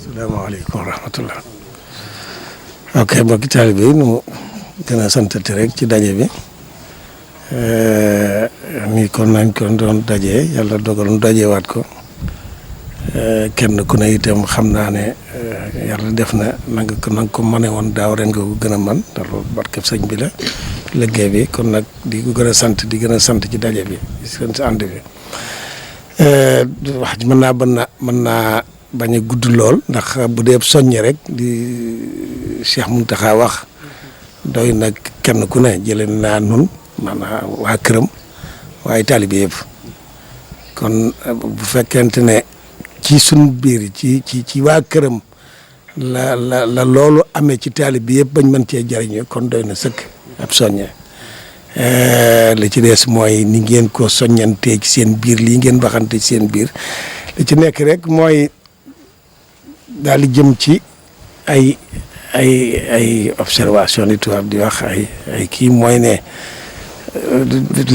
salaamaaleykum wa rahmatullah. ok mbokki taalibe yi nu gën a santati rek ci daje bi ni kon nañ ko doon dajee yàlla dogal nu dajewaat ko kenn ku ne itam xam naa ne yàlla def na nanga ko mëne woon daaw ren nga ko gën a man ndax loolu barkeb sëñ bi la liggéey bi kon nag di ko gën a sant ci daje bi seen si ànd bi wax ji mën naa bañ a gudd lool ndax bu dee soññe rek di Cheikh Mountakha wax doy nag kenn ku ne jëlee naa nun maanaam waa këram waaye taalibe yëpp kon bu fekkente ne ci sun biir ci waa këram la loolu amee ci taalibe yëpp bañ mën cee jariñoo kon doy na sëkk ab soññe li ci des mooy ni ngeen ko soññantee ci seen biir lii ngeen waxante ci seen biir li ci nekk rek mooy daal di jëm ci ay observation li tubaab di wax ay kii mooy ne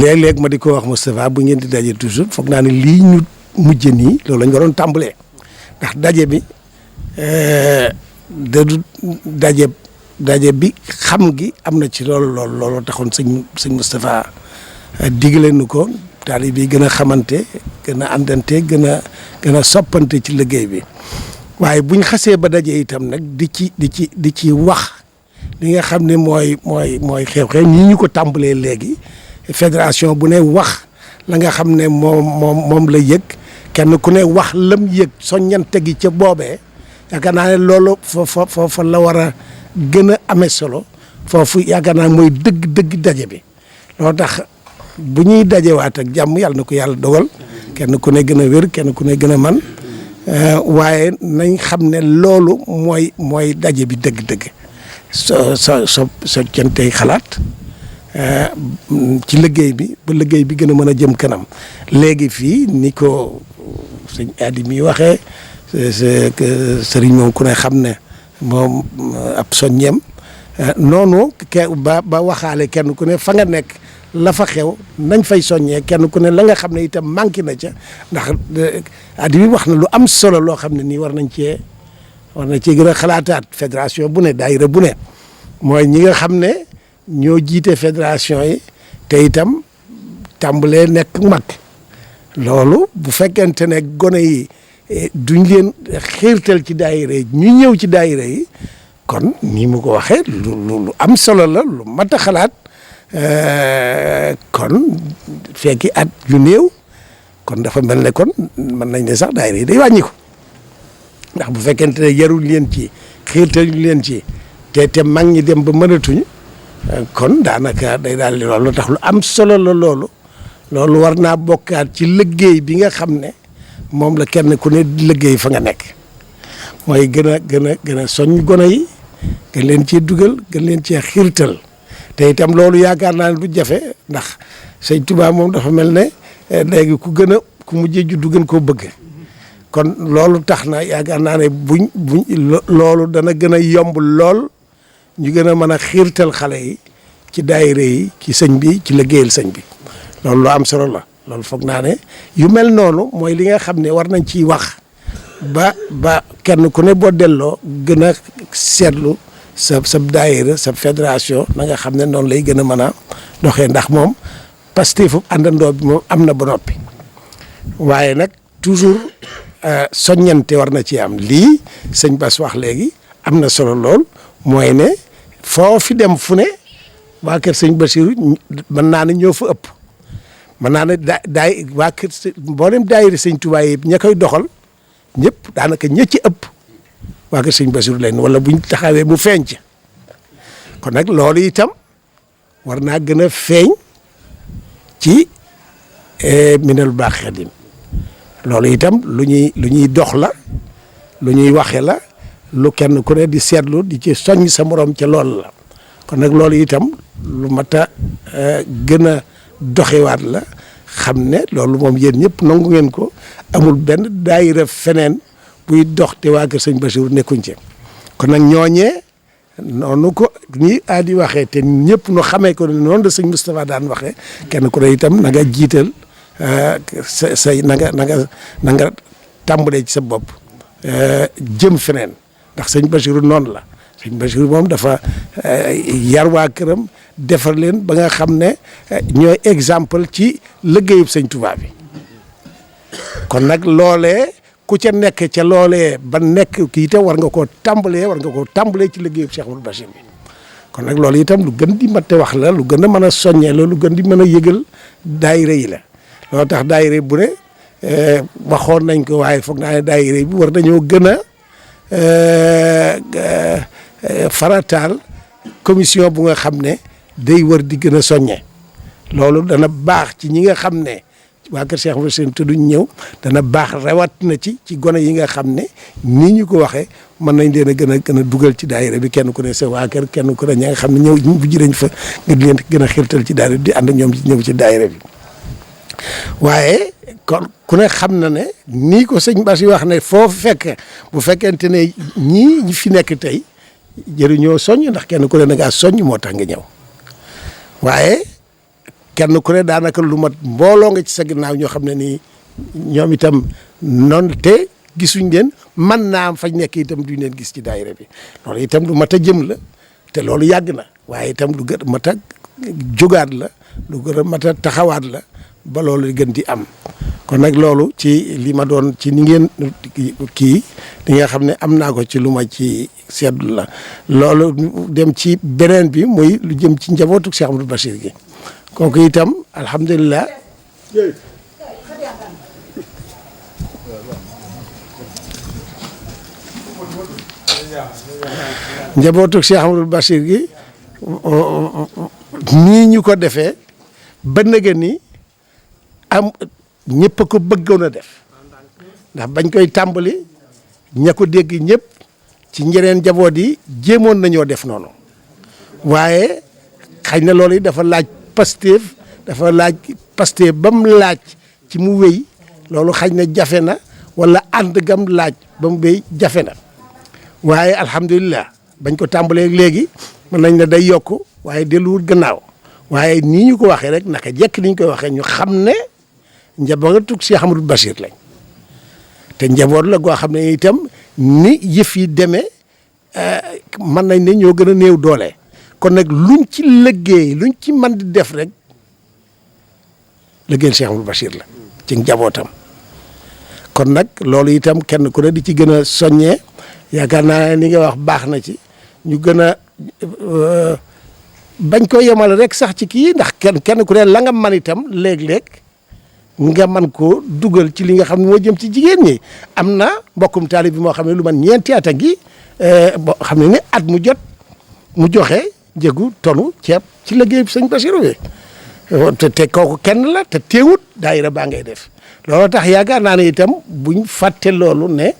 léeg-léeg ma di ko wax Moustapha bu ngeen di daje toujours foog naa ne lii ñu mujj nii loolu lañ waroon tàmbalee ndax daje bi daje bi xam gi am na ci loolu taxoon sëñ Moustapha digle nu ko taalibe bi gën a xamante gën a àndante gën a soppante ci liggéey bi waaye buñ xasee ba daje itam nag di ci wax li nga xam ne mooy xew-xew ñi ñu ko tàmbalee léegi fédération bu ne wax la nga xam ne moom la yëg kenn ku ne wax lam yëg soññante gi ca boobee yaakaar naa ne loolu foofa la war a gën a amee solo foofu yaakaar naa mooy dëgg daje bi loolu tax bu ñuy dajewaat ak jàmm yàlla na ko yàlla dogal kenn ku ne gën a wér kenn ku ne gën a man waaye nañ xam ne loolu mooy daje bi dëgg-dëgg soccantey xalaat ci liggéey bi ba liggéey bi gën a mën a jëm kanam léegi fii ni ko sëñ Adi mi waxee sëriñ moom ku ne xam ne moom ab soññeem noonu ba waxaale kenn ku ne fa nga nekk la fa xew nañ fay soññee kenn ku ne la nga xam ne itam manqué na ca ndax Adi bi wax na lu am solo loo xam ne nii war nañ cee gën a xalaataat fédération bu ne daayira bu ne mooy ñi nga xam ne ñoo jiite fédération yi te itam tàmbalee nekk mag loolu bu fekkente ne gone yi duñ leen xiirtal ci daayira yi ñu ñëw ci daayira yi kon nii mu ko waxee lu am solo la lu mat a xalaat kon fekki at yu néew kon dafa mel ne kon mën nañ ne sax daayira yi day wàññi ko ndax bu fekkente ne yarul leen ci xiirtal leen ci te mag ñi dem ba mënatuñ kon daanaka day daal di loolu tax lu am solo la loolu war naa bokkaat ci liggéey bi nga xam ne moom la kenn ku ne liggéey fa nga nekk mooy gën a soññ gone yi gën leen cee dugal gën leen cee xiirtal te itam loolu yaakaar naa ne du jafe ndax sëñ Tuubaa moom dafa mel ne léegi ku mujjee juddu gën koo bëgg kon loolu tax na yaakaar naa ne buñ loolu dana gën a yomb lool ñu gën a mën a xiirtal xale yi ci daayira yi ci sëñ bi ci liggéeyal sëñ bi loolu lu am solo la loolu foog naa ne yu mel noonu mooy li nga xam ne war nañ ciy wax ba kenn ku ne boo delloo gën a seetlu sa daayira sa fédération na nga xam ne noonu lay gën a mën a doxee ndax moom pasteefu àndandoo bi moom am na ba noppi waaye nag toujours soññante war na ci am lii sëñ Bass wax léegi am na solo lool mooy ne foo fi dem fu ne waa kër sëñ Bassirou mën naa ne ñoo fa ëpp mën naa ne waa kër boo dem daayira sëñ Tuubaa yi ña koy doxal ñëpp daanaka ña ci ëpp waa kër sëñ Bassirou leen wala buñ taxawee mu feeñ ci kon nag loolu itam war naa gën a feeñ ci Minanul Baaxil Xadim loolu itam lu ñuy dox la lu ñuy waxe la lu kenn ku ne di seetlu di ci soññ sa morom ca loolu la kon nag loolu itam lu mat a gën a doxewaat la xam ne loolu moom yéen ñëpp nangu ngeen ko amul benn daayira feneen buy dox te waa kër sëñ Bassirou nekkuñ ci kon nag ñooñee noonu ko ñi Adi waxee te ñëpp nu xamee ko noonu la sëñ Moustapha daan waxee kenn ku ne itam na nga jiital say na nga tàmbalee ci sa bopp jëm feneen ndax sëñ Bachir noonu la sëñ Bachir moom dafa yar waa këram defar leen ba nga xam ne ñooy exemple ci liggéeyub sëñ Touba bi kon nag loolee ku ca nekk ca loolee ba nekk kii itam war nga koo tàmbalee ci liggéeyub Cheikh Amadou Bachir bi kon nag loolu itam lu gën di mate wax la lu gën a mën a soññee la lu gën di mën a yëgal daayira yi la loolu tax daayira bu ne waxoon nañ ko waaye foog naa ne daayira bi war nañoo gën a farataal commission bu nga xam ne day war di gën a soññe loolu dana baax ci ñi nga xam ne waa kër Cheikh Amadou Bachir te duñ ñëw dana baax rawat na ci gone yi nga xam ne nii ñu ko waxee mën nañ leen a gën a dugal ci daayira bi kenn ku ne sa waa kër kenn ku ne ña nga xam ne ñëw bu ji dañ fa nga leen gën a xirtal ci daayira bi di ànd ak ñoom ñëw ci daayira bi waaye kon ku ne xam na ne nii ko sëñ Bass yi wax ne foofu fekk bu fekkente ne ñi fi nekk tey jëriñoo soññ ndax kenn ku ne da ngaa soññ moo tax nga ñëw waaye kenn ku ne daanaka lu mat mbooloo nga ci sa ginnaaw ñoo xam ne nii ñoom itam noonu te gisuñ leen mën naa am fañ nekk itam duñ leen gis ci daayira bi loolu itam lu mat a jëm la te loolu yàgg na waaye itam lu gën mat a jógaat la lu gën a mat a taxawaat la ba loolu gën di am kon nag loolu ci li ma doon ci ni ngeen kii li nga xam ne am naa ko ci lu ma ci seetlu la loolu dem ci beneen bi muy lu jëm ci njabootu Cheikh Amadou Bachir gi kooku itam alhamdulilah njabootu Cheikh Amadou Bachir gi nii ñu ko defee ba nëgë ni am ñëpp a ko bëggoon a def ndax bañ koy tàmbali ña ko dégg ñëpp ci ñeneen njaboot yi jéemoon nañoo def noonu waaye xëy na loolu yi dafa laaj Pastef ba mu laaj ci mu wéy loolu xëy na jafe na wala ànd gam laaj ba mu wéy jafe na waaye alhamdulilah bañ ko tàmbalee léegi mën nañ ne day yokk waaye delluwul gannaaw waaye nii ñu ko waxee rek naka jekk ni ñu koy waxee ñu xam ne njabootu Cheikh Amadou Bachir lañ te njaboot la goo xam ne itam ni yëf yi demee mën nañ ne ñoo gën a néew doole kon nag luñ ci liggéey luñ ci mën di def rek liggéeyal Cheikh Amadou Bachir la ci njabootam kon nag loolu itam kenn ku ne di ci gën a soññee yaakaar naa ni nga wax baax na ci ñu gën a bañ ko yemal rek sax ci kii ndax kenn ku ne la nga man itam léeg-léeg nga man ko dugal ci li nga xam ne moo jëm ci jigéen ñi am na mbokkum taalib bi moo xam ne lu man ñeenti at a ngi boo xam ne at mu jot mu joxe njëgu tonu ceeb ci liggéey bi sëñ Bassirou bi te kooku kenn la te teewut daayira baa ngay def loolu tax yaakaar naa ne itam buñ fàtte loolu ne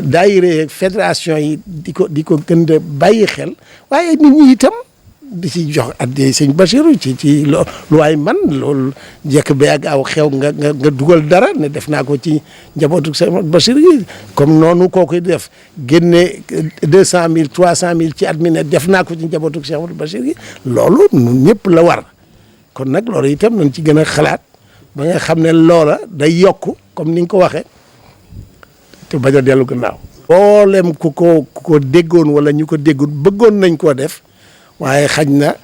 daayira fédération yi di ko gën a bàyyi xel waaye nit ñi itam di ci jox addi sëñ Bassirou ci lu waay man loolu jekk ba ak aw xew nga dugal dara ne def naa ko ci njabootu sëñ Bassirou yi comme noonu koo koy def génne 200 000 300 000 ci at mi ne def naa ko ci njabootu Cheikh Amadou Bachir yi loolu ñun ñëpp la war kon nag loolu itam nañ ci gën a xalaat ba nga xam ne loola day yokk comme ni nga ko waxee te bañ a dellu gannaaw. mboolem ku ko déggoon wala ñu ko déggoon bëggoon nañ koo def. waaye xaj na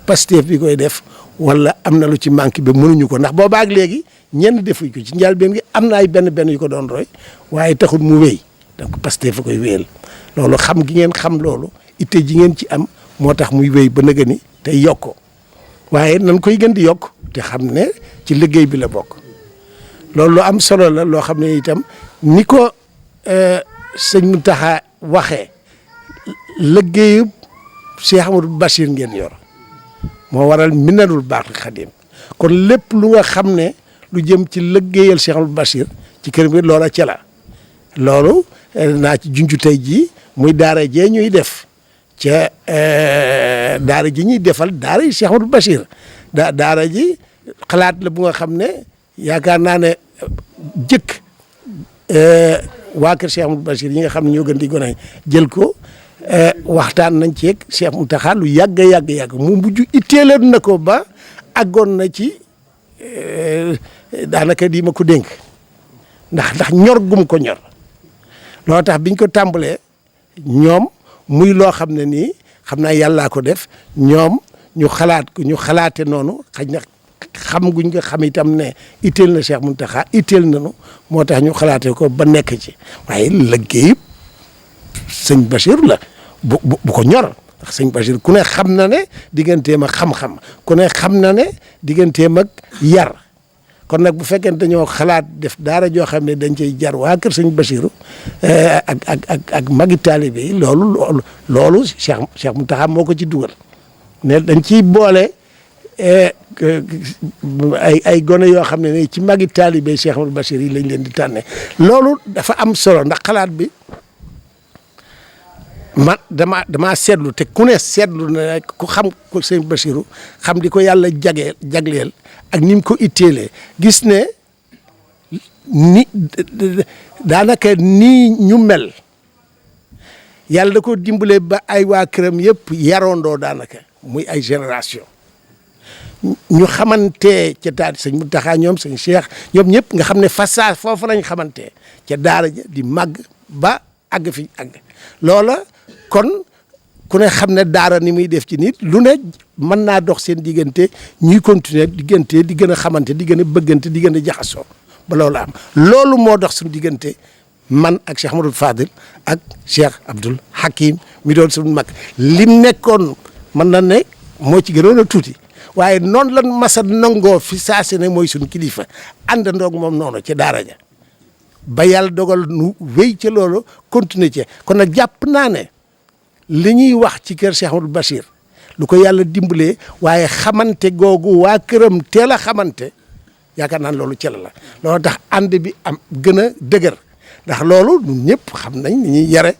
Pastef bi koy def wala am na lu ci manqué ba mënuñu ko ndax boobaag léegi ñenn defuñ ko ci njëlbéen gi am na ay benn yu ko doon roy waaye taxul mu wéy donc Pastef fa koy wéyal loolu xam gi ngeen xam loolu itte ji ngeen ci am moo tax muy wéy ba nëgë ni tey yokk waaye nan koy gën di yokk te xam ne ci liggéey bi la bokk loolu lu am solo la loo xam ne itam ni ko sëñ Mountakha waxee liggéeyu Cheikh Amadou Bachir ngeen yor moo waral Minanul Baaxil Xadim kon lépp lu nga xam ne lu jëm ci liggéeyal Cheikh Amadou Bachir ci kër bi loola ca la loolu naa ci junju tey jii muy daara jee ñuy def ca daara ji ñuy defal daara yi Cheikh Amadou Bachir daara ji xalaat la bu nga xam ne yaakaar naa ne jëkk waa kër Cheikh Amadou Bachir yi nga xam ne ñoo gën di gone jël ko waxtaan nañ ci ak Cheikh Mountakha lu yàgg mu mujj itteeloon na ko ba àggoon na ci daanaka di ma ko dénk ndax ñor gum ko ñor loo tax biñ ko tàmbalee ñoom muy loo xam ne nii xam naa yàllaa ko def ñoom ñu xalaat ko ñu xalaate noonu xëy na xam guñ ko xam itam ne itteel na Cheikh Mountakha itteel nañu moo tax ñu xalaate ko ba nekk ci waaye liggéey sëñ Bachir la bu ko ñor ndax sëñ Bachir ku ne xam na ne digganteem ak xam-xam ku ne xam na ne digganteem ak yar kon nag bu fekkente ñoo xalaat def daara joo xam ne dañ cay jar waa kër sëñ Bachir ak magi taalibe yi loolu Cheikh Mountakha moo ko ci dugal ne dañ ciy boole ay gone yoo xam ne ci magi taalibe Cheikh Amadou Bachir yi lañ leen di tànne loolu dafa am solo ndax xalaat bi man damaa seetlu te ku ne seetlu na ku xam ko sëñ Bachiru xam di ko yàlla jagleel ak ni mu ko itteelee gis ne ni daanaka nii ñu mel yàlla da ko dimbale ba ay waa këram yëpp yarondoo daanaka muy ay génération ñu xamante ca daara sëñ Mountakha ñoom sëñ Cheikh ñoom ñëpp nga xam ne façage foofu lañ xamante ca daara ja di màgg ba àgg fi àgg loola kon ku ne xam ne daara ni muy def ci nit lu ne mën naa dox seen diggante ñuy continuer diggante di gën a xamante di gën a bëggante di gën a jaxasoo ba loolu am loolu moo dox suñu diggante man ak Cheikh Ahmadou Fadil ak Cheikh Abdoul Hakim mi doon suñu mag lim nekkoon mën na ne moo ci gënoon a tuuti waaye noonu lan masa nangoo fi saase ne mooy suñu kilifa àndandoog moom noonu ca daara ja ba yàlla dogal nu wéy ca loolu continuer ci kon nag jàpp naa ne li ñuy wax ci kër Cheikh Amadou Bachir lu ko yàlla dimbalee waaye xamante googu waa këram teel a xamante yaakaar naa loolu ci la loolu tax ànd bi am gën a dëgër ndax loolu ñun ñëpp xam nañ ni ñuy yare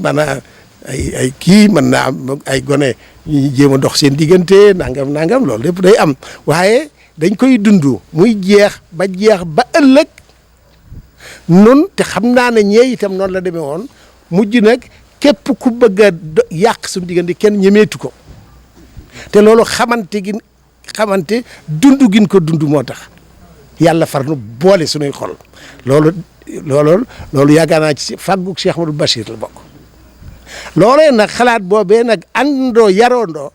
maanaam ay kii mën naa am ay gone ñuy jéem a dox seen diggante nangam loolu lépp day am waaye dañ koy dund muy jeex ba ëllëg nun te xam naa ne ñee itam noonu la demee woon mujj nag képp ku bëgg a yàq suñu diggante kenn ñemeetu ko te loolu xamante dund gin ko dund moo tax yàlla far nu boole suñuy xol loolu yaakaar naa ci fàggu Cheikh Amadou Bachir la bokk loolee nag xalaat boobee nag àndandoo yaroondoo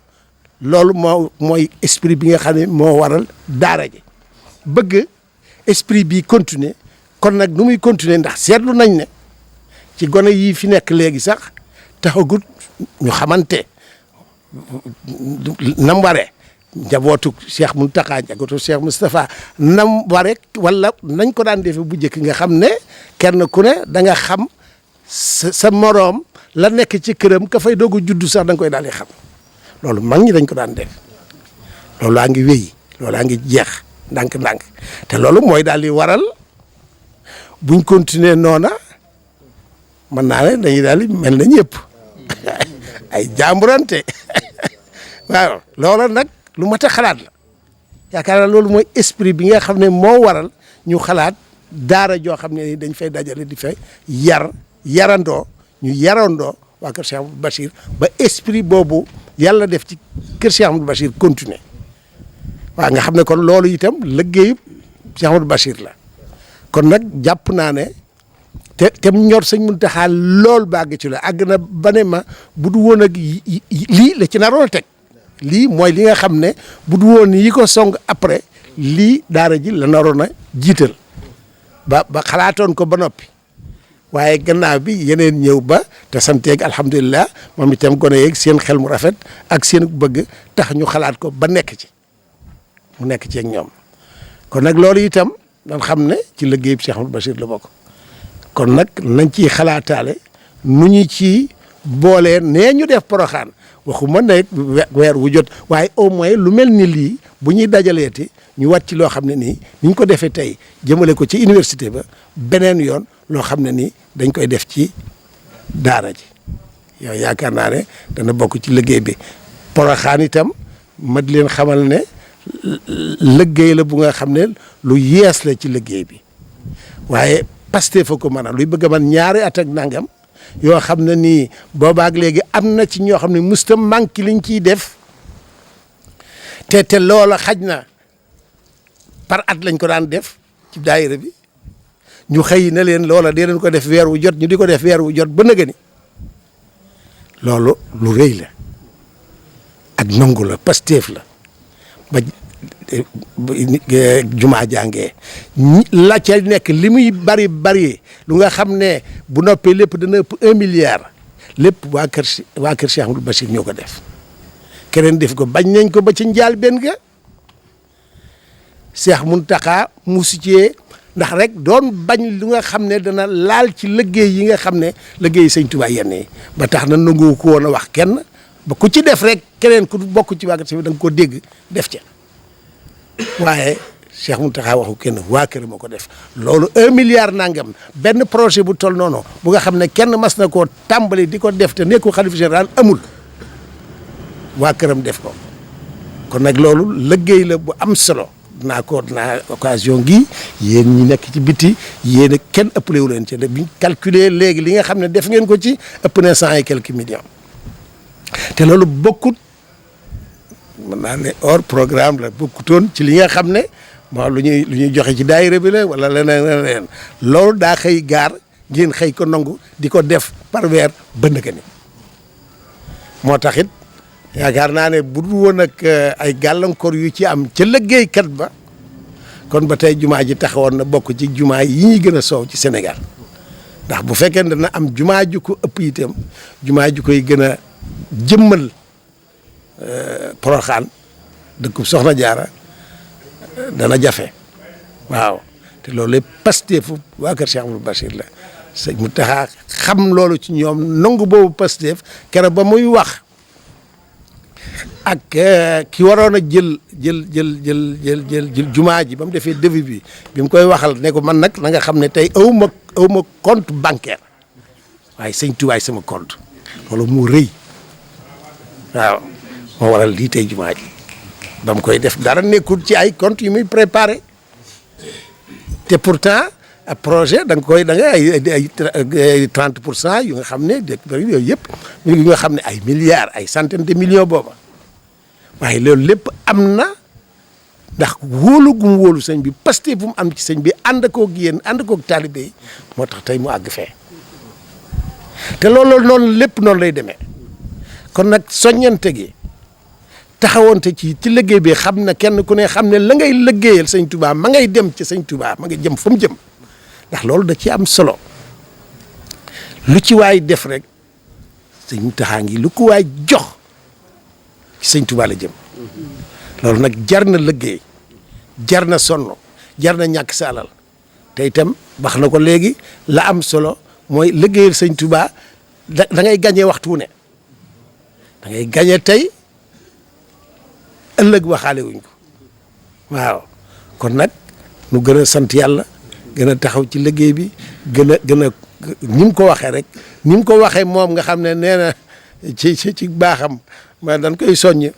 loolu mooy esprit bi nga xam ne moo waral daara ji bëgg esprit bi continuer kon nag nu muy continuer ndax seetlu nañ ne ci gone yii fi nekk léegi sax taxagut ñu xamante nam waree njabootu Cheikh Mountakha njabootu Cheikh Moustapha nam waree wala nañ ko daan defee bu njëkk nga xam ne kenn ku ne da nga xam sa moroom la nekk ci këram ka fay doog a juddu sax da nga koy daal di xam loolu mag ñi dañ ko daan def loolu laa ngi wéy loolu laa ngi jeex ndànk-ndànk te loolu mooy daal di waral buñ continuer noona mën naa ne dañuy daal di mel na ñëpp ay jàmburante waaw loola nag lu mat a xalaat la yaakaar naa loolu mooy esprit bi nga xam ne moo waral ñu xalaat daara joo xam ne ni dañ fay dajale di fay yarandoo ñu yarandoo waa kër Cheikh Amadou Bachir ba esprit boobu yàlla def ci kër Cheikh Amadou Bachir continuer waaw nga xam ne kon loolu itam liggéeyu Cheikh Amadou Bachir la kon nag jàpp naa ne te ñor sëñ Mountakha lool bàgg ci la àgg na ba ne ma bu du woon ak lii la ci naroon a teg lii mooy li nga xam ne bu du woon yi ko song après lii daara ji la naroon a jiital ba xalaatoon ko ba noppi waaye gannaaw bi yeneen ñëw ba te santeeg alhamdulilah moom itam gone yeeg seen xel mu rafet ak seen bëgg tax ñu xalaat ko ba nekk ci mu nekk ci ak ñoom kon nag loolu itam dañ xam ne ci liggéey bi Cheikh Amadou Bachir la bokk kon nag nañ ciy xalaataale nu ñu ci boolee nee ñu def Porokhane waxuma ne weer wu jot waaye au moins lu mel ni lii bu ñuy dajaleeti ñu wàcc ci loo xam ne nii ni ñu ko defee tey jëmale ko ci université ba beneen yoon loo xam ne nii dañ koy def ci daara ji yow yaakaar naa ne dana bokk ci liggéey bi Porokhane itam ma di leen xamal ne liggéey la bu nga xam ne lu yees la ci liggéey bi waaye Pastef fa ko maanaam luy bëgg a man ñaari at ak nangam yoo xam ne nii boobaak léegi am na ci ñoo xam ne musta manqué liñ ciy def te loola xaj na par at lañ ko daan def ci daayira bi ñu xëy na leen loola dee leen ko def weer wu jot ñu di ko def weer wu jot ba nëgë ni loolu lu rëy la ak nangu la Pastef la ba jumaa jàngee la ca nekk li muy bari lu nga xam ne bu noppee lépp dana ëpp 1 milliard lépp waa kër Cheikh Amadou Bachir ñoo ko def keneen def ko bañ nañ ko ba ci njaal benn ga Cheikh Mountakha musu cee ndax rek doon bañ lu nga xam ne dana laal ci liggéey yi nga xam ne liggéey Sëñ Tuubaa yenn yi ba tax na nangu ko woon a wax kenn ba ku ci def rek keneen ku bokk ci waa kër da nga ko dégg def ca waaye Cheikh Mountakha waxu kenn waa kër moo ko def loolu 1 milliard nangam benn projet bu toll noonu bu nga xam ne kenn mas na koo tàmbali di ko def te nekkul xalifa général amul waa këram def ko kon nag loolu liggéey la bu am solo dinaa occasion gi yéen ñi nekk ci biti yéen kenn ëppale wu leen ci biñ calculer léegi li nga xam ne def ngeen ko ci ëpp na 100 et quelques millions te loolu bokkut mën naa ne hors programme la bokkutoon ci li nga xam ne moo lu ñuy joxe ci daayira bi la wala leneen loolu daa xëy gaar ngeen xëy ko nangu di ko def par weer bënn ka ni moo tax it yaakaar naa ne bu dul woon ak ay gàllankoor yu ci am ca liggéeykat ba kon ba tey jumaa ji taxawoon na bokk ci jumaa yi ñuy gën a soow ci Sénégal ndax bu fekkee dana am jumaa ju ko ëpp itam jumaa ju koy gën a jëmmal Poroxaan dëkkub Soxna Jaara dana jafe waaw te loolu lépp Pastef waa kër Cheikh Amadou Bachir la sëñ mu taxaa xam loolu ci ñoom nangu boobu Pastef keroog ba muy wax ak ki waroon a jël jumaa ji ba mu defee devis bi mu koy waxal ne ko man nag na nga xam ne tey aw ma compte bancaire waaye sëñ Tuubaa sama compte loolu mu rëy waaw moo waral lii tey jumaa ji ba mu koy def dara nekkul ci ay compte yu muy préparé te pourtant a projet da nga ay 30% yu nga xam ne yooyu yëpp yu nga xam ne ay milliards ay centaines de millions booba waaye loolu lépp am na ndax wóolu gum wóolu sëñ bi Pastef bu mu am ci sëñ bi ànd koog yéen ànd koog taalibe yi moo tax tey mu àgg fee te loolu noonu lépp noonu lay demee kon nag soññante gi taxawante ci liggéey bi xam na kenn ku ne xam ne la ngay liggéeyal sëñ Touba ma ngay dem ci sëñ Touba ma ngay jëm fa mu jëm ndax loolu da ci am solo lu ci waay def rek sëñ taxaa ngi lu ko waay jox ci sëñ Touba la jëm loolu nag jar na liggéey jar na sonn jar na ñàkk sa alal te itam wax na ko léegi la am solo mooy liggéeyal sëñ Touba da ngay gañee waxtu wu ne da ngay gañee tey ëllëg waxaale wuñ ko waaw kon nag nu gën a sant yàlla gën a taxaw ci liggéey bi gën a ni mu ko waxee rek ni mu ko waxee moom nga xam ne nee na ci baaxam ma dañ koy soññ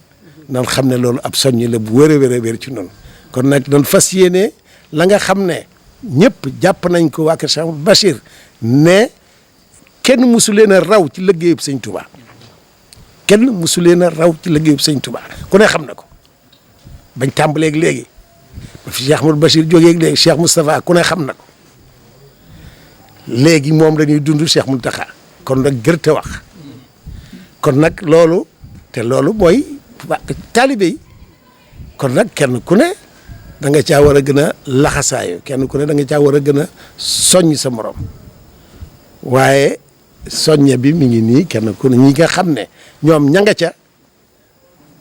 nan xam ne loolu ab soññ la bu wér a wér ci noonu kon nag dañ fas yéene la nga xam ne ñëpp jàpp nañ ko waa kër Cheikh Amadou Bachir ne kenn musu leen a raw ci liggéeyub sëñ Touba kenn musu leen a raw ci liggéeyub sëñ Touba ku ne xam na ko bañ tàmbaleeg léegi ba fi Cheikh Amadou Bachir jógeeg léegi Cheikh Moustapha ku ne xam na ko léegi moom la ñuy dund Cheikh Mountakha kon nag gërte wax kon nag loolu te loolu mooy taalibe yi kon nag kenn ku ne da nga caa war a gën a laxasaayu kenn ku ne da nga caa war a gën a soññ sa morom waaye soññe bi mi ngi nii kenn ku ne ñi nga xam ne ñoom ña nga ca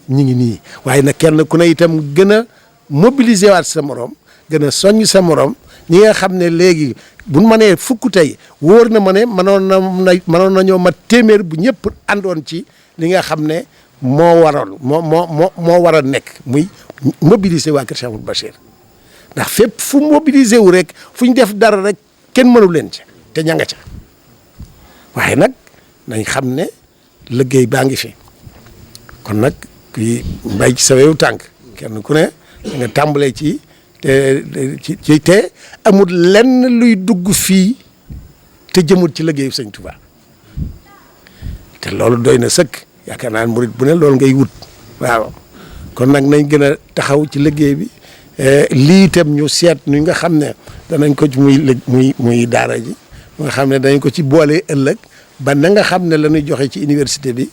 ñi ngi nii waaye nag kenn ku ne itam gën a mobiliser waat sa morom gën a soññ sa morom ñi nga xam ne léegi buñ mënee fukk tey wóor na ma ne mënoon nañoo mat téeméer bu ñëpp àndoon ci li nga xam ne moo war a nekk muy mobiliser waa kër Cheikh Amadou Bachir ndax fépp fu mobiliser wu rek fu ñu def dara rek kenn mënu leen ca te ña nga ca waaye nag nañ xam ne liggéey baa ngi fi kon nag kuy mbay ci sa wewu tànk kenn ku ne da nga tàmbalee ci te amul lenn luy dugg fii te jëmul ci liggéeyu sëñ Touba te loolu doy na sëkk yaakaar naa murit bu ne loolu ngay wut waaw kon nag nañ gën a taxaw ci liggéey bi lii itam ñu seet ñu nga xam ne danañ ko ci muy daara ji nga xam ne dañ ko ci boole ëllëg ba na nga xam ne la ñuy joxe ci université bi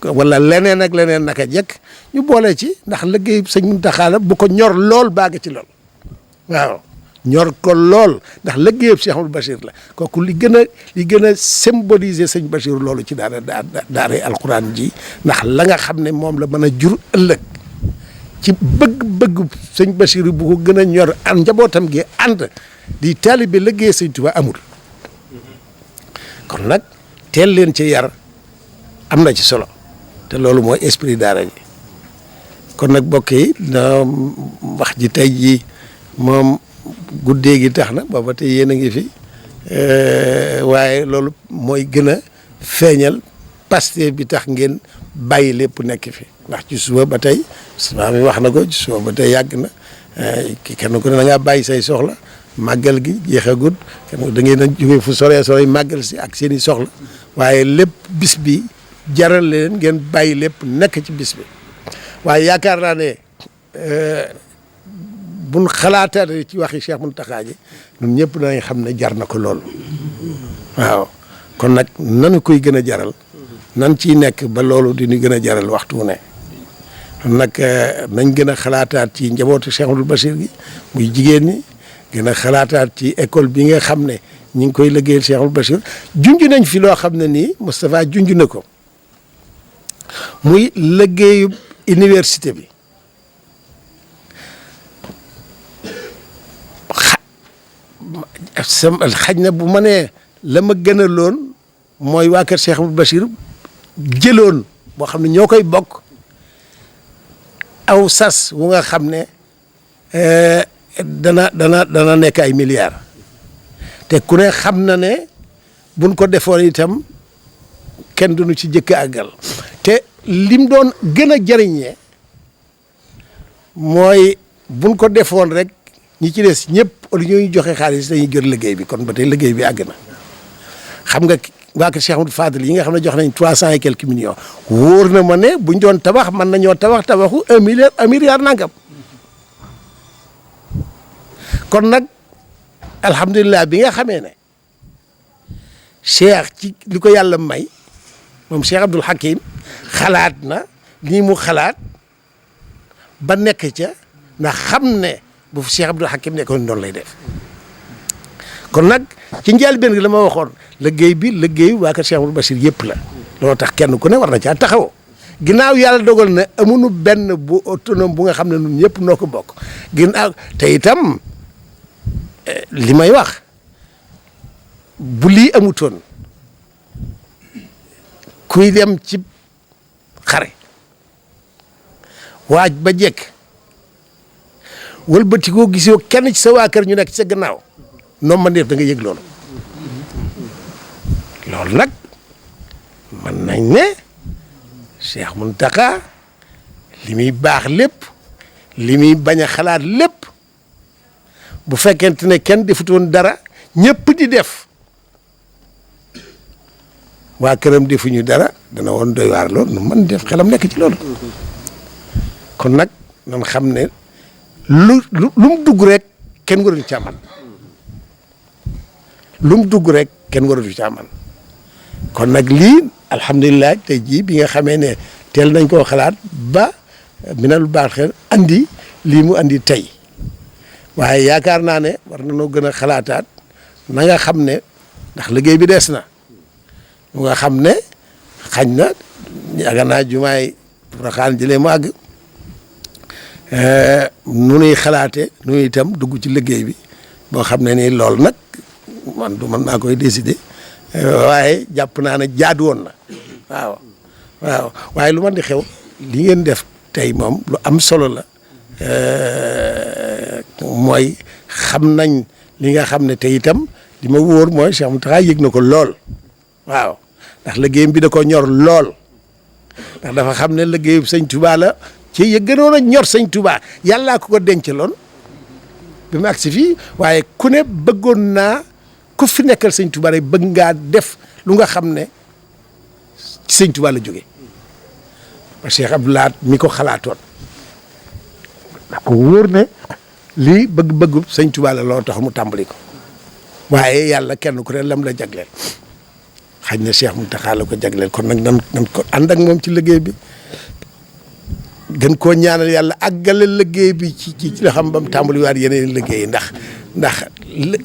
wala leneen ak leneen naka jekk ñu boole ci ndax liggéey sëñ Muntaxa la bu ko ñor lool baag ci lool waaw ñor ko lool ndax liggéeyub Cheikh Amadou Bachir la kooku li gën a symboliser sëñ Bachir loolu ci daaray alquran ji ndax la nga xam ne moom la mën a jur ëllëg ci bëgg sëñ Bachir bu ko gën a ñor an njabootam gi ànd di taalibe liggéey sëñ Tuubaa amul kon nag teel leen ci yar am na ci solo te loolu mooy esprit daara ji kon nag mbokk yi na wax ji tey jii moom guddee gi tax na booba tey yéen a ngi fi waaye loolu mooy gën a feeñal Pastef bi tax ngeen bàyyi lépp nekk fi ndax ci suba ba tey maa mi wax na ko ci suba ba tey yàgg na kenn ku ne da ngaa bàyyi say soxla màggal gi jeexagut kenn da ngeen a jógee fu sore màggal si ak seen i soxla waaye lépp bis bi jaral leen ngeen bàyyi lépp nekk ci bis bi waaye yaakaar naa ne buñ xalaataatee ci waxi Cheikh Mountakha ji ñun ñëpp danañ xam ne jar na ko lool waaw kon nag nanu koy gën a jaral nan ciy nekk ba loolu di ñu gën a jaral waxtu wu ne kon nag nañ gën a xalaataat ci njabootu Cheikh Amadou Bachir gi muy jigéen ñi gën a xalaataat ci école bi nga xam ne ñi ngi koy liggéeyal Cheikh Amadou Bachir junj nañ fi loo xam ne nii Moustapha junj na ko muy liggéeyu université bi xaj na bu ma nee la ma gën a loon mooy waa kër Cheikh Amadou Bachir jëloon boo xam ne ñoo koy bokk aw sas wu nga xam ne dana nekk ay milliards te ku ne xam na ne buñ ko defoon itam kenn duñu ci jëkk àggal te lim doon gën a jëriñee mooy buñ ko defoon rek ñi ci des ñëpp au lieu ñu joxe xaalis dañuy jël liggéey bi kon ba tey liggéey bi àgg na xam nga waa kër Cheikh Amadou Fadel yi nga xam ne jox nañ 300 et quelques millions wóor na ma ne buñ doon tabax mën nañoo tabaxu 1 milliard nangam kon nag alhamdulilah bi nga xamee ne Cheikh ci li ko yàlla may moom Cheikh Abdoul Hakim xalaat na lii mu xalaat ba nekk ca ndax xam ne bu Cheikh Abdoul Hakim nekkoon noonu lay def kon nag ci njëlbéen gi la ma waxoon liggéeyu waa kër Cheikh Amadou Bachir yëpp la loolu tax kenn ku ne war na caa taxawoo ginnaaw yàlla dogal na amuñu benn bu autonome bu nga xam ne ñun ñëpp noo ko bokk ginnaaw te itam li may wax bu lii amutoon kuy dem ci xare waaj ba jekk wëlbati koo gisoo kenn ci sa waa kër ñu nekk ci sa gannaaw noonu man def da nga yëg loolu nag mën nañ ne Cheikh Mountakha li muy baax lépp li muy bañ a xalaat lépp bu fekkente ne kenn defutoon dara ñëpp di def waa këram defuñu dara dana woon doy waar loolu nu mën def xelam nekk ci loolu kon nag nan xam ne lu mu dugg rek kenn waratu caa man lu mu dugg rek kenn waratu caa man kon nag lii alhamdulilah tey jii bi nga xamee ne teel nañ koo xalaat ba minal baax xel andi lii mu andi tey waaye yaakaar naa ne war nañoo gën a xalaataat na nga xam ne ndax liggéey bi des na mu nga xam ne xañ na yaakaar naa jumaay Porokhane jëlee mu àgg nu nuy xalaate nu itam dugg ci liggéey bi boo xam ne nii loolu nag man du man maa koy décider waaye jàpp naa ne jaadu woon na waaw waaye lu man di xew li ngeen def tey moom lu am solo la mooy xam nañ li nga xam ne tey itam li ma wóor mooy Cheikh Mountakha yëg na ko lool waaw ndax liggéeyam bi da ko ñor lool ndax dafa xam ne liggéeyu sëñ Touba la ci yë gënoon a ñor sëñ Touba yàllaa ko dencaloon bi mu agsi fii waaye ku ne bëggoon naa ku fi nekkal sëñ Touba rek bëgg ngaa def lu nga xam ne ci sëñ Touba la jóge ba Cheikh Abdoulaye mi ko xalaatoon da ko wóor ne lii bëgg-bëggu sëñ Tuubaa la loo tax mu tàmbali ko waaye yàlla kenn ku ne lam la jagleel xëy na Cheikh Mountakha la ko jagleel kon nag nan ko ànd ak moom ci liggéey bi gën koo ñaanal yàlla àggale liggéey bi ci la xam ba mu tàmbali waat yeneen liggéey ndax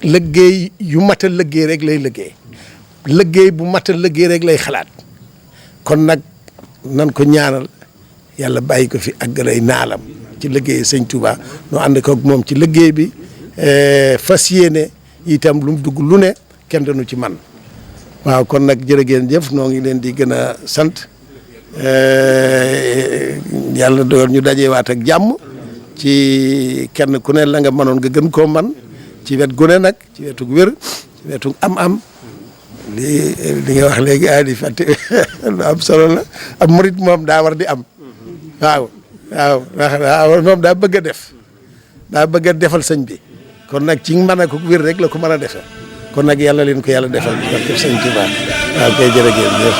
liggéey yu mat a liggéey rek lay liggéey bu mat a liggéey rek lay xalaat kon nag nan ko ñaanal yàlla bàyyi ko fi àggalay naalam ci liggéey sëñ Touba noo ànd ko moom ci liggéey bi fas yéene itam lu mu dugg lu ne kenn dañu ci man waaw kon nag jërë ngeen jëf noo ngi leen di gën a sant yàlla dogal ñu dajewaat ak jàmm ci kenn ku ne la nga mënoon nga gën koo man ci wet gu ne nag ci wetu wér ci wetu am li nga wax léegi di fàtte lu am solo la ab murit moom daa war di am waaw moom daa bëgg a def daa bëgg a defal sëñ bi kon nag ci mën a ko wér rek la ko mën a defee kon nag yàlla leen ko yàlla defal barke sëñ Tuubaa waaw koy jërë ngeen jëf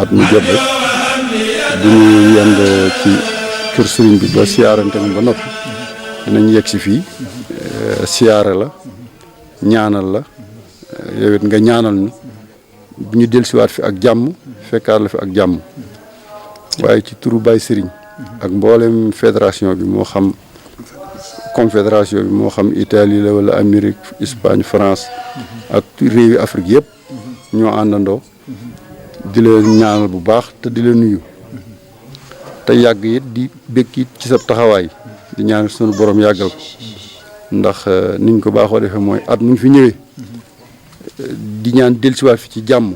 at mu jot rek bu ñu yend ci kër sëriñ bi ba siyaarante ba noppi dinañ yegg si fii siyaare la ñaanal la yow it nga ñaanal ñu bu ñu dellusiwaat fi ak jàmm fekkaat la fi ak jàmm waaye ci turu Baye Serigne ak mboolem fédération bi moo xam confédération bi moo xam Italie la wala Amérique Espagne France ak réewi Afrique yëpp ñoo àndandoo di leen ñaanal bu baax te di leen nuyu te yàgg it di békk it ci sa taxawaay di ñaanal sunu borom yàggal ko ndax niñ ko baaxoo defee mooy at muñ fi ñëwee di ñaan dellusiwaat fi ci jàmm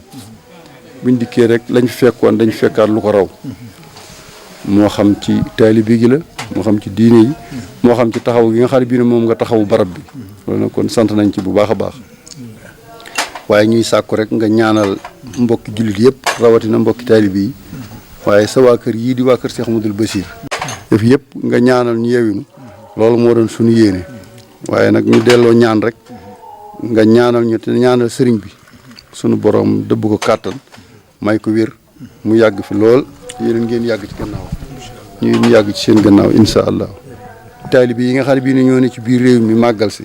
buñ dikkee rek lañ fi fekkoon dañ fekkaat lu ko raw moo xam ci taalibe gi la moo xam ci diine yi moo xam ci taxaw gi nga xam ne bii ne moom nga taxawu barab bi loolu nag kon sant nañ ci bu baax a baax waaye ñuy sàkku rek nga ñaanal mbokki jullit yëpp rawatina mbokki taalibe yi waaye sa waa kër yii di waa kër Cheikh Ahmadoul Bachir def yëpp nga ñaanal ñu yewinu loolu moo doon suñu yéene waaye nag ñu delloo ñaan rek nga ñaanal ñu te ñaanal sëriñ bi sunu borom dëbb ko kàttan may ko wér mu yàgg fi lool yéen ngeen yàgg ci gannaaw ñu yàgg ci seen gannaaw incha allah taalibe yi nga xam ne bii ne ñoo ne ci biir réew mi màggal si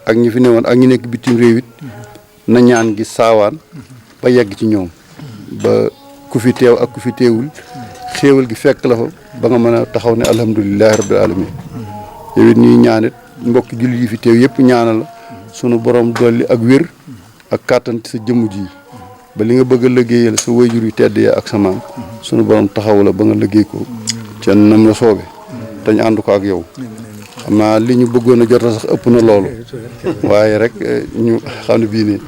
ak ñi fi newoon ak ñi nekk bitim réew it na ñaan gi saawaan ba yegg ci ñoom ba ku fi teew ak ku fi teewul xéewal gi fekk la fa ba nga mën a taxaw ne alhamdulilahi rabbil alamin yow it ñuy ñaanit mbokki jullit yi fi teew yëpp ñaanal la sunu borom dolli ak wér ak kàttan ci sa jëmm ji ba li nga bëgg a liggéeyal sa wayjur yu tedd ya ak sa maam sunu borom taxaw la ba nga liggéey ko ca nam la soobe te ñu ànd ko ak yow xam naa li ñu bëggoon a jot sax ëpp na loolu waaye rek ñu xam ne bii nii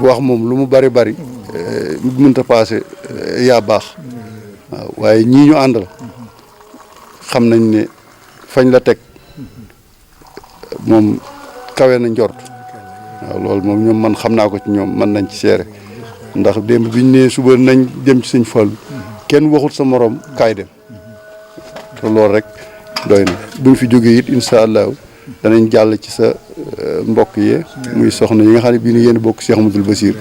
wax moom lu mu bari mënta paase yaa baax waaw waaye ñii ñu àndal xam nañ ne fañ la teg moom kawe na njort waaw loolu moom ñoom man xam naa ko ci ñoom mën nañ ci seere ndax démb biñ ne suba nañ dem ci sëñ Fallu kenn waxut sa morom kaay dem te loolu rek doy na buñ fi jógee it incha allah danañ jàll ci sa mbokk yee muy soxna yi nga xam ne bii ni yéen bokk Cheikh Amadou Bassir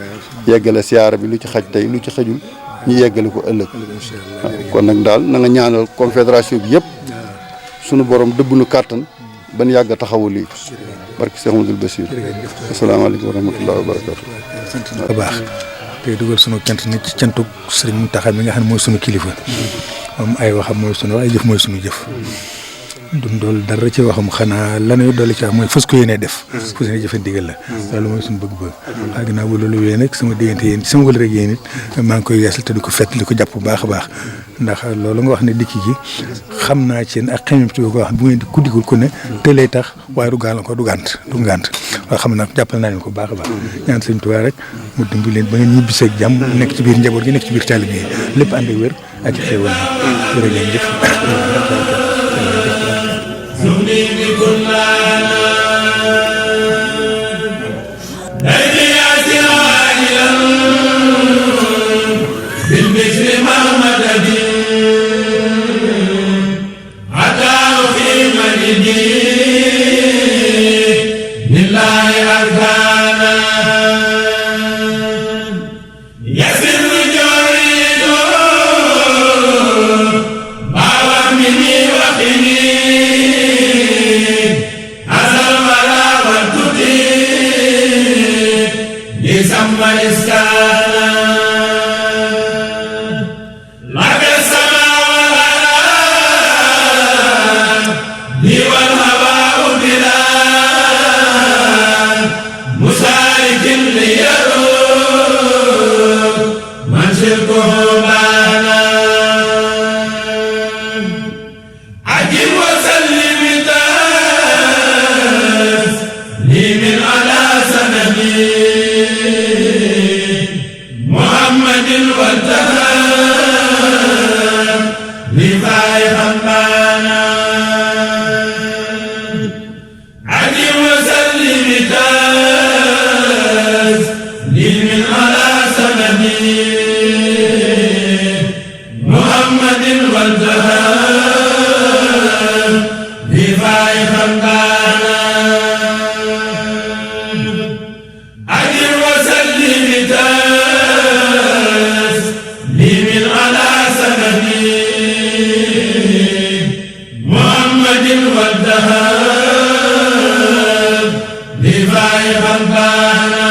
yeggale siyaara bi lu ci xaj tey lu ci xajul ñu yeggale ko ëllëg waaw kon nag daal na nga ñaanal confédération bi yëpp sunu borom dëbb nu kàttan ban yàgg a taxawu lii barke Cheikh Amadou Bassir asalaamaaleykum wa rahmatullahi wa barakatu sant na ko baax tey dugal sunu cant nag ci cantu Sëriñ Mountakha mi nga xam ne mooy sunu kilifa moom ay waxam mooy sunu wax ay jëf mooy sunu jëf duñ dool dara ci waxam xanaa lanuy dolli ci wax mooy fas ko yéenee def fas yéene jëfe ndigal la loolu mooy suñu bëgg-bëgg waaye ginnaaw bu loolu wéy nag sama diggante yéen sama wël rek yéen it maa ngi koy yeesal te di ko fett li ko jàpp bu baax a baax ndax loolu nga wax ne dikki gi xam naa ci ak xemem ci ko wax bu ngeen di ku digul ko ne tëlee tax waaye du gaal ko du ngànt waaye xam naa jàppal naa leen ko baax a baax ñaan Sëriñ Tuubaa rek mu dimbali leen ba ngeen ñibbisee ak jàmm nekk ci biir njaboot gi nekk ci biir taalibe yi lépp ànd ak wér ak ci xéewal jërëjëf نمضي بكلنا هيئات عاجلا بالبشر مع مدد حتى أقيم للدين لله أركانا يسر جريد باوى مني وقني سمى الإسكان لك السماء لي والهواء بلا مسالك ليروق من شركه بانا عجب وسلم لي من على سندي محمد والتهاب لفاي خمانا عدي وسلم تاز لي من على سندي محمد والتهاب لفاي خمانا عدي وسلم تاز لي من على سندي محمد والدهاب لفاي خمبانا